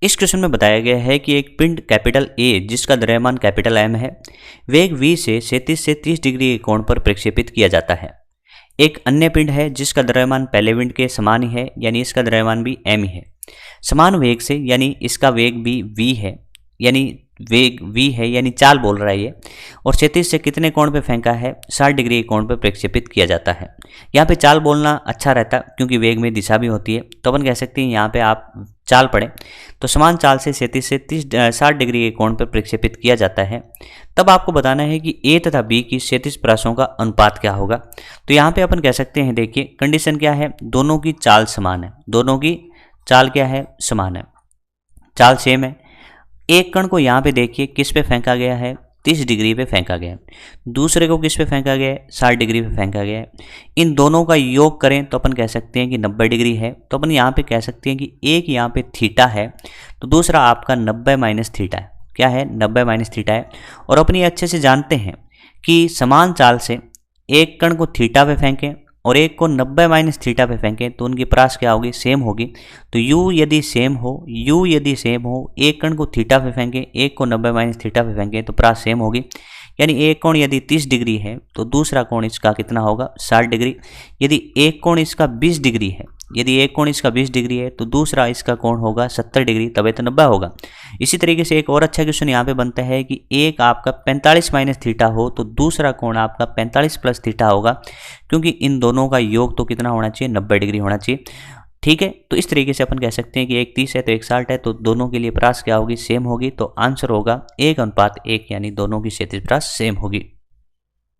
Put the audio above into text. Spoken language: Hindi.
इस क्वेश्चन में बताया गया है कि एक पिंड कैपिटल ए जिसका द्रव्यमान कैपिटल एम है, वेग v से 37 से 30 डिग्री के कोण पर प्रक्षेपित किया जाता है। एक अन्य पिंड है जिसका द्रव्यमान पहले पिंड के समान ही है, यानी इसका द्रव्यमान भी m ही है। समान वेग से, यानी इसका वेग भी v है, यानी वेग v है, यानी चाल बोल रहा है ये, और 37 से कितने कोण पे फेंका है, 60 डिग्री के कोण पे प्रक्षेपित किया जाता है। यहाँ पे चाल बोलना अच्छा रहता क्योंकि वेग में दिशा भी होती है, तो अपन कह सकते हैं यहाँ पे आप चाल पढ़ें तो समान चाल से 37 से 60 डिग्री के कोण पर प्रक्षेपित किया जाता है। तब आपको बताना है कि ए तथा बी की क्षैतिज प्रयासों का अनुपात क्या होगा। तो यहाँ पे अपन कह सकते हैं, देखिए कंडीशन क्या है, दोनों की चाल समान है, दोनों की चाल क्या है, समान है, चाल सेम है। एक कण को यहाँ पे देखिए किस पे फेंका गया है, 30 डिग्री पे फेंका गया है। दूसरे को किस पे फेंका गया है, 60 डिग्री पे फेंका गया है। इन दोनों का योग करें तो अपन कह सकते हैं कि 90 डिग्री है। तो अपन यहाँ पे कह सकते हैं कि एक यहाँ पे थीटा है तो दूसरा आपका 90 माइनस थीटा है। क्या है, 90 माइनस थीटा है। और अपन ये अच्छे से जानते हैं कि समान चाल से एक कण को थीटा पे फेंकें और एक को 90 माइनस थीटा पे फेंकें तो उनकी परास क्या होगी, सेम होगी। तो u यदि सेम हो, एक कण को थीटा पे फेंकें, एक को 90 माइनस थीटा पे फेंकें तो परास सेम होगी। यानी एक कोण यदि 30 डिग्री है तो दूसरा कोण इसका कितना होगा, 60 डिग्री। यदि एक कोण इसका 20 डिग्री है, यदि एक कोण इसका 20 डिग्री है तो दूसरा इसका कोण होगा 70 डिग्री, तबे तो 90 होगा। इसी तरीके से एक और अच्छा क्वेश्चन यहाँ पे बनता है कि एक आपका 45 माइनस थीटा हो तो दूसरा कोण आपका 45 प्लस थीटा होगा, क्योंकि इन दोनों का योग तो कितना होना चाहिए, 90 डिग्री होना चाहिए। ठीक है, तो इस तरीके से अपन कह सकते हैं कि एक 30 है तो एक 60 है, तो दोनों के लिए परास क्या होगी, सेम होगी। तो आंसर होगा 1:1, यानी दोनों की क्षैतिज परास सेम होगी।